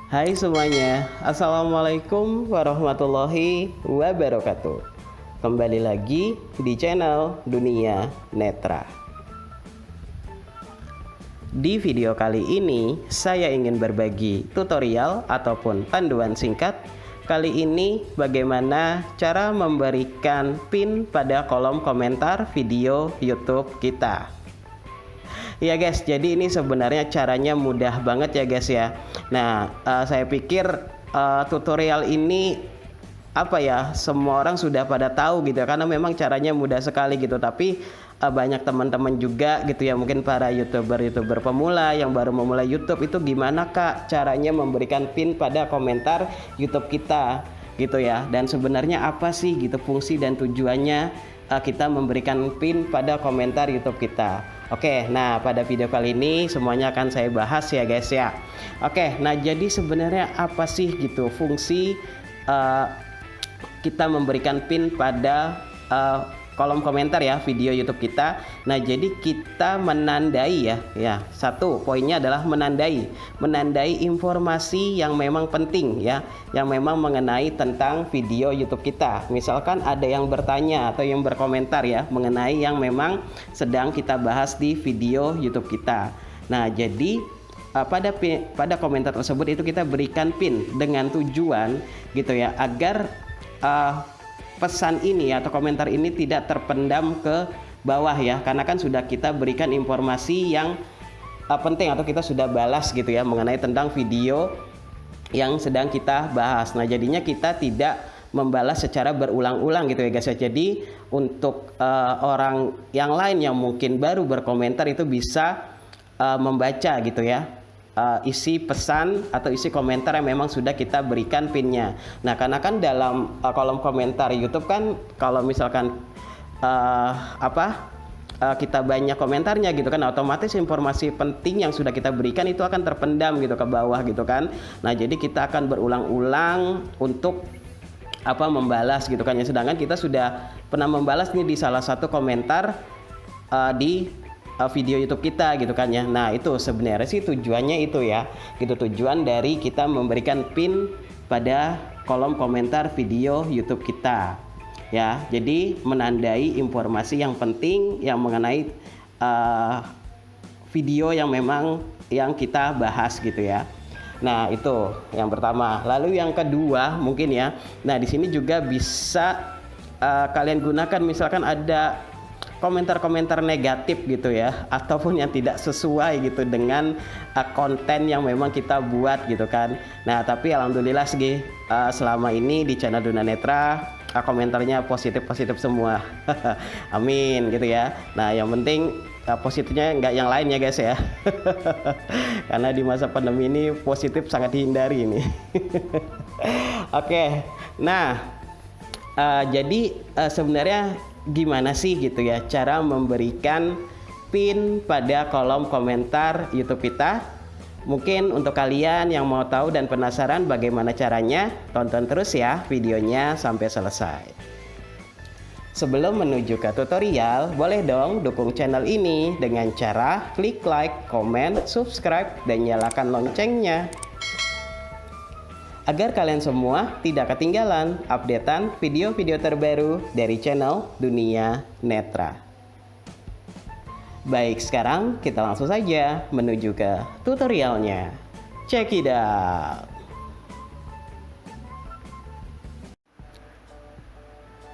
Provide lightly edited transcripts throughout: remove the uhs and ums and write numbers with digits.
Hai semuanya, Assalamualaikum warahmatullahi wabarakatuh. Kembali lagi di channel Dunia Netra. Di video kali ini, saya ingin berbagi tutorial ataupun panduan singkat. Kali ini bagaimana cara memberikan pin pada kolom komentar video YouTube kita. Ya guys, jadi ini sebenarnya caranya mudah banget ya guys ya. Nah, saya pikir tutorial ini semua orang sudah pada tahu gitu ya, karena memang caranya mudah sekali gitu. Tapi banyak teman-teman juga gitu ya, mungkin para youtuber pemula yang baru memulai YouTube itu gimana kak caranya memberikan pin pada komentar YouTube kita gitu ya. Dan sebenarnya apa sih gitu fungsi dan tujuannya kita memberikan pin pada komentar YouTube kita. Oke, nah pada video kali ini semuanya akan saya bahas ya guys ya. Oke, nah jadi sebenarnya apa sih gitu fungsi kita memberikan pin pada kolom komentar ya video YouTube kita. Nah jadi kita menandai ya satu poinnya adalah menandai informasi yang memang penting ya, yang memang mengenai tentang video YouTube kita. Misalkan ada yang bertanya atau yang berkomentar ya mengenai yang memang sedang kita bahas di video YouTube kita. Nah jadi pada komentar tersebut itu kita berikan pin dengan tujuan gitu ya, agar pesan ini atau komentar ini tidak terpendam ke bawah ya, karena kan sudah kita berikan informasi yang penting atau kita sudah balas gitu ya mengenai tentang video yang sedang kita bahas. Nah jadinya kita tidak membalas secara berulang-ulang gitu ya guys ya. Jadi untuk orang yang lain yang mungkin baru berkomentar itu bisa membaca gitu ya isi pesan atau isi komentar yang memang sudah kita berikan pinnya. Nah karena kan dalam kolom komentar YouTube kan kalau misalkan kita banyak komentarnya gitu kan, otomatis informasi penting yang sudah kita berikan itu akan terpendam gitu ke bawah gitu kan. Nah jadi kita akan berulang-ulang untuk membalas gitu kan ya, sedangkan kita sudah pernah membalas nih di salah satu komentar di video YouTube kita gitu kan ya. Nah itu sebenarnya sih tujuannya itu ya gitu, tujuan dari kita memberikan pin pada kolom komentar video YouTube kita ya. Jadi menandai informasi yang penting yang mengenai video yang memang yang kita bahas gitu ya. Nah itu yang pertama. Lalu yang kedua mungkin ya, nah di sini juga bisa kalian gunakan misalkan ada komentar-komentar negatif gitu ya, ataupun yang tidak sesuai gitu dengan konten yang memang kita buat gitu kan. Nah tapi alhamdulillah sih selama ini di channel Dunia Netra komentarnya positif semua. Amin gitu ya. Nah yang penting positifnya nggak yang lain ya guys ya. Karena di masa pandemi ini positif sangat dihindari ini. Oke, nah jadi sebenarnya gimana sih gitu ya cara memberikan pin pada kolom komentar YouTube kita? Mungkin untuk kalian yang mau tahu dan penasaran bagaimana caranya, tonton terus ya videonya sampai selesai. Sebelum menuju ke tutorial, boleh dong dukung channel ini dengan cara klik like, komen, subscribe, dan nyalakan loncengnya, agar kalian semua tidak ketinggalan updatean video-video terbaru dari channel Dunia Netra. Baik, sekarang kita langsung saja menuju ke tutorialnya. Check it out.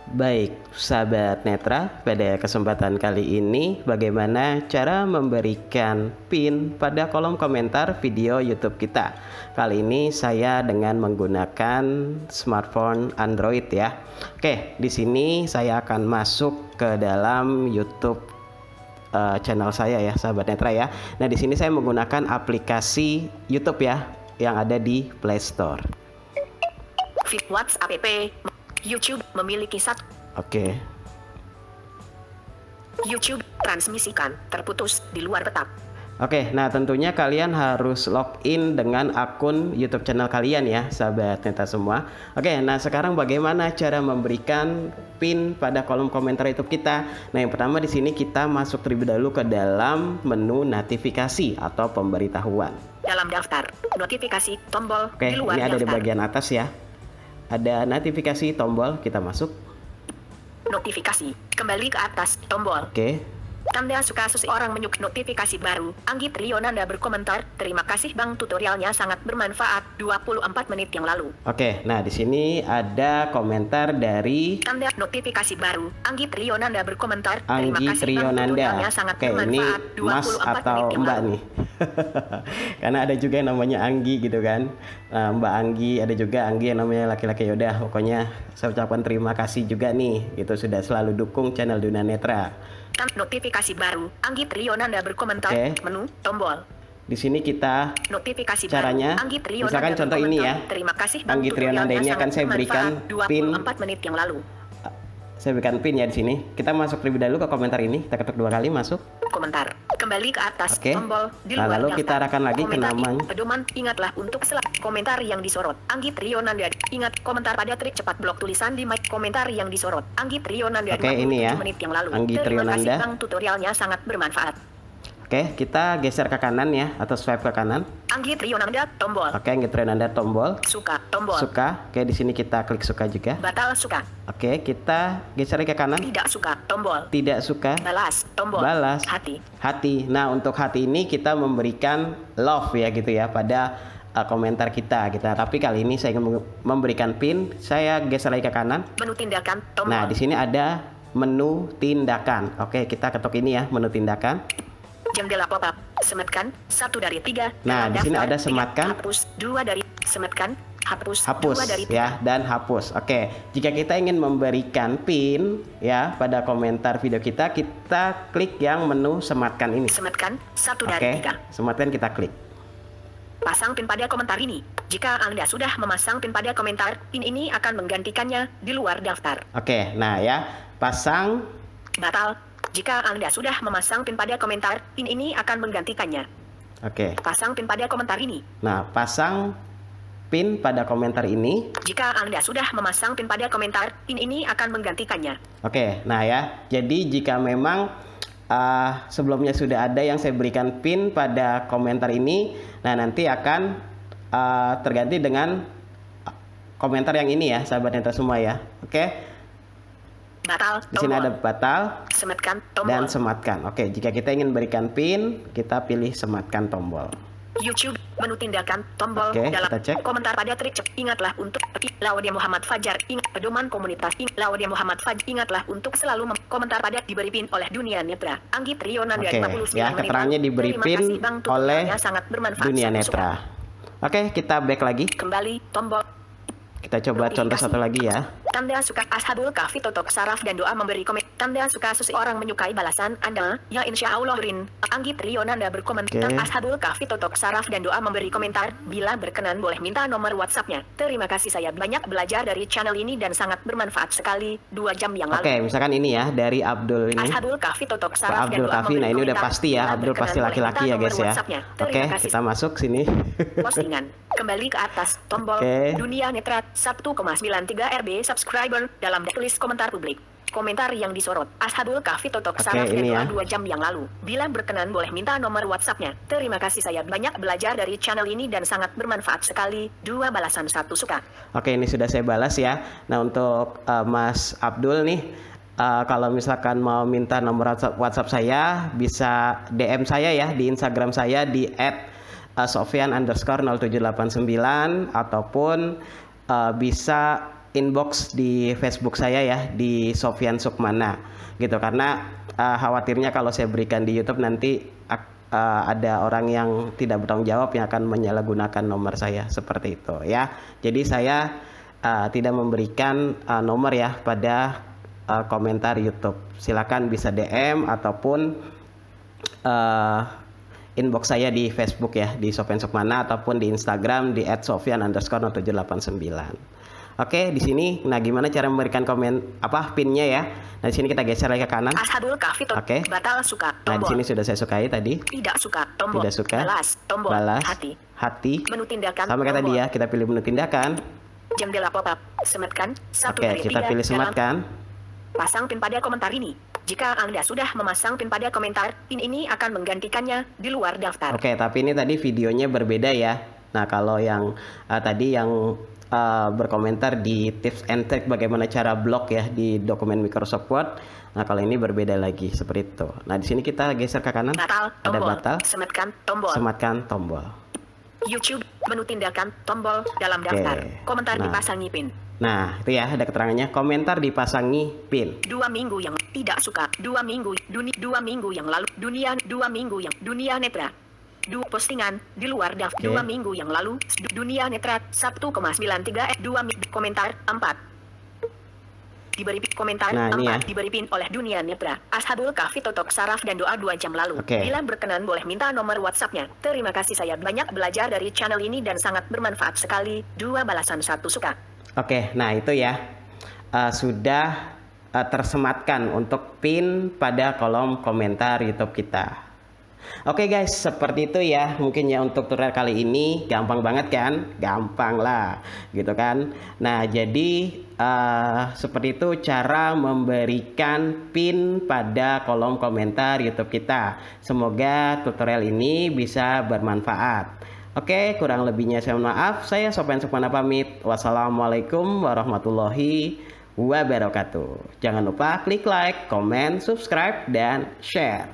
Baik, sahabat Netra, pada kesempatan kali ini bagaimana cara memberikan pin pada kolom komentar video YouTube kita. Kali ini saya dengan menggunakan smartphone Android ya. Oke, di sini saya akan masuk ke dalam YouTube channel saya ya, sahabat Netra ya. Nah, di sini saya menggunakan aplikasi YouTube ya yang ada di Play Store. WhatsApp app YouTube memiliki satu. Oke. YouTube transmisikan terputus di luar peta. Oke, nah tentunya kalian harus login dengan akun YouTube channel kalian ya, sahabat Neta semua. Oke, nah sekarang bagaimana cara memberikan pin pada kolom komentar YouTube kita? Nah, yang pertama di sini kita masuk terlebih dahulu ke dalam menu notifikasi atau pemberitahuan. Dalam daftar notifikasi tombol Oke, di luar ini ada di daftar. bagian atas ya. Ada notifikasi tombol, kita masuk. Notifikasi kembali ke atas tombol. Oke. Tanda suka seseorang menyukai notifikasi baru. Anggi Trionanda berkomentar, terima kasih Bang, tutorialnya sangat bermanfaat 24 menit yang lalu. Oke, nah di sini ada komentar dari Tanda notifikasi baru. Anggi Trionanda berkomentar, terima Anggi kasih Bang, tutorialnya Trionanda. sangat Oke, ini bermanfaat Mas 24 atau menit yang Mbak lalu. nih. Karena ada juga yang namanya Anggi gitu kan. Nah, Mbak Anggi, ada juga Anggi yang namanya laki-laki. Yaudah, pokoknya saya ucapkan terima kasih juga nih. Itu sudah selalu dukung channel Dunia Netra. Notifikasi baru. Anggi Trionanda berkomentar, Oke. menu tombol. Di sini kita Notifikasi caranya, baru. Anggi Trionanda misalkan contoh ini ya. berkomentar, terima kasih Bang, Anggi Trionanda tutorialnya ini akan sangat saya berikan bermanfaat pin. 24 menit yang lalu. Saya berikan pin ya di sini. Kita masuk terlebih dahulu ke komentar ini. Kita ketuk 2 kali masuk. Komentar kembali ke atas Oke. tombol di Nah, luar lalu daftar. kita arahkan lagi ke Komentar namanya. pedoman, ingatlah untuk komentar yang disorot. Anggi Trionanda, ingat komentar pada trik cepat blok tulisan di mic. Komentar yang disorot. Anggi Trionanda Oke, ini ya. 27 menit yang lalu. Anggi Terima Trionanda. kasih Bang, tutorialnya sangat bermanfaat. Oke, kita geser ke kanan ya, atau swipe ke kanan. Anggi Trionanda tombol. Oke, Anggi Trionanda tombol Suka tombol. suka. Oke, di sini kita klik suka juga. Batal suka. Oke, kita geser ke kanan. Tidak suka tombol. Tidak suka. Balas tombol. Balas. Hati. Hati. Nah, untuk hati ini kita memberikan love ya gitu ya pada komentar kita. Tapi kali ini saya ingin memberikan pin. Saya geser lagi ke kanan. Menu tindakan tombol. Nah, di sini ada menu tindakan. Oke, kita ketuk ini ya, menu tindakan. Jendela pop-up. Sematkan 1 dari 3. Nah, di sini ada sematkan. Hapus 2 dari sematkan. Hapus 2 Hapus dari 3. ya, dan hapus. Oke, jika kita ingin memberikan pin ya pada komentar video kita, kita klik yang menu sematkan ini. Sematkan 1 Oke, dari 3. sematkan kita klik. Pasang pin pada komentar ini. Jika Anda sudah memasang pin pada komentar, pin ini akan menggantikannya di luar daftar. Oke, nah ya, pasang. Batal. Jika Anda sudah memasang pin pada komentar, pin ini akan menggantikannya. Oke, Pasang pin pada komentar ini. nah pasang pin pada komentar ini. Jika Anda sudah memasang pin pada komentar, pin ini akan menggantikannya. Oke, nah ya, jadi jika memang sebelumnya sudah ada yang saya berikan pin pada komentar ini, nah nanti akan terganti dengan komentar yang ini ya, sahabat Netra semua ya. Oke, Batal. di sini ada Tombol. batal Sematkan tombol. dan sematkan. Oke, jika kita ingin berikan pin, kita pilih sematkan tombol. YouTube, menu tindakan, tombol, Oke, dalam kita cek. komentar pada trik cek. Ingatlah untuk Laudia Muhammad Fajar, ingat pedoman komunitas. Laudia Muhammad Fajar, ingatlah untuk selalu komentar pada diberi pin oleh Dunia Netra. Anggi Trionanda Oke, 59 ya, menit. keterangannya diberi Terima pin kasih, Bang, oleh tutorialnya sangat bermanfaat. Dunia Saya Netra. suka. Oke, kita back lagi. Kembali, tombol. Kita coba contoh satu lagi ya. Tanda suka Ashabul Kahfi totok saraf dan doa memberi komen. Tanda suka seseorang menyukai balasan Anda. Ya insya Allah Rin. Anggi Trionanda berkomentar. Oke. Ashabul Kahfi totok saraf dan doa memberi komentar. Bila berkenan boleh minta nomor WhatsApp-nya. Terima kasih, saya banyak belajar dari channel ini dan sangat bermanfaat sekali. 2 jam yang lalu. Oke, misalkan ini ya dari Abdul ini. Ashabul Kahfi totok Pak saraf dan Abdul doa Kahfi. Nah, memberi ini udah komentar. pasti ya. Bila Abdul berkenan pasti boleh laki-laki minta ya nomor guys ya. WhatsApp-nya. Oke, Terima kasih. kita masuk sini. Postingan. Kembali ke atas tombol Oke. Dunia Netra 1,93 RB subscriber dalam tulis komentar publik. Komentar yang disorot Ashabul Kahfi totok Oke, saraf dan ini doa ya. 2 jam yang lalu. Bila berkenan boleh minta nomor WhatsApp-nya. Terima kasih, saya banyak belajar dari channel ini dan sangat bermanfaat sekali. 2 balasan 1 suka. Oke, ini sudah saya balas ya. Nah, untuk Mas Abdul nih, kalau misalkan mau minta nomor WhatsApp saya, bisa DM saya ya di Instagram saya di @sofian_0789 ataupun bisa inbox di Facebook saya ya di Sofian Sukmana gitu, karena khawatirnya kalau saya berikan di YouTube nanti ada orang yang tidak bertanggung jawab yang akan menyalahgunakan nomor saya seperti itu ya. Jadi saya tidak memberikan nomor ya pada komentar YouTube. Silakan bisa DM ataupun inbox saya di Facebook ya di Sofian Sukmana ataupun di Instagram di @sofian_0789. Oke, di sini nah gimana cara memberikan komen pinnya ya. Nah, di sini kita geser lagi ke kanan. Ashabul Kahfi Oke. batal suka Nah, di tombol. sini sudah saya sukai tadi. Tidak suka tombol. Tidak suka. Balas tombol. Balas. Hati. Menu tindakan. Sama kayak tadi tombol. ya, kita pilih menu tindakan. Jendela pop-up. Sematkan. Oke, kita pilih sematkan. Pasang pin pada komentar ini. Jika Anda sudah memasang pin pada komentar, pin ini akan menggantikannya di luar daftar. Oke, tapi ini tadi videonya berbeda ya. Nah, kalau yang tadi yang berkomentar di tips and trick bagaimana cara blok ya di dokumen Microsoft Word. Nah, kalau ini berbeda lagi seperti itu. Nah, di sini kita geser ke kanan. Batal, Ada tombol. batal. Sematkan tombol. Sematkan tombol. YouTube, menu tindakan tombol dalam daftar. Komentar Nah. dipasangi pin. Nah, itu ya ada keterangannya. Komentar dipasangi pin. 2 minggu yang tidak suka. 2 minggu yang lalu. Dunia netra. 2 postingan di luar daftar. 2 minggu yang lalu. Dunia netra 1,93 komentar 4. Diberi komentar Nah, ini 4 ya. diberi pin oleh Dunia Netra. Ashabul Kahfi totok saraf dan doa 2 jam lalu. Oke. Bila berkenan boleh minta nomor WhatsApp-nya. Terima kasih, saya banyak belajar dari channel ini dan sangat bermanfaat sekali. 2 balasan 1 suka. Oke, nah itu ya sudah tersematkan untuk pin pada kolom komentar YouTube kita. Oke guys, seperti itu ya mungkin ya untuk tutorial kali ini. Gampang banget kan? Gampang lah gitu kan. Nah, jadi seperti itu cara memberikan pin pada kolom komentar YouTube kita. Semoga tutorial ini bisa bermanfaat. Oke, kurang lebihnya saya mohon maaf. Saya Sofyan Sukmana pamit. Wassalamualaikum warahmatullahi wabarakatuh. Jangan lupa klik like, comment, subscribe, dan share.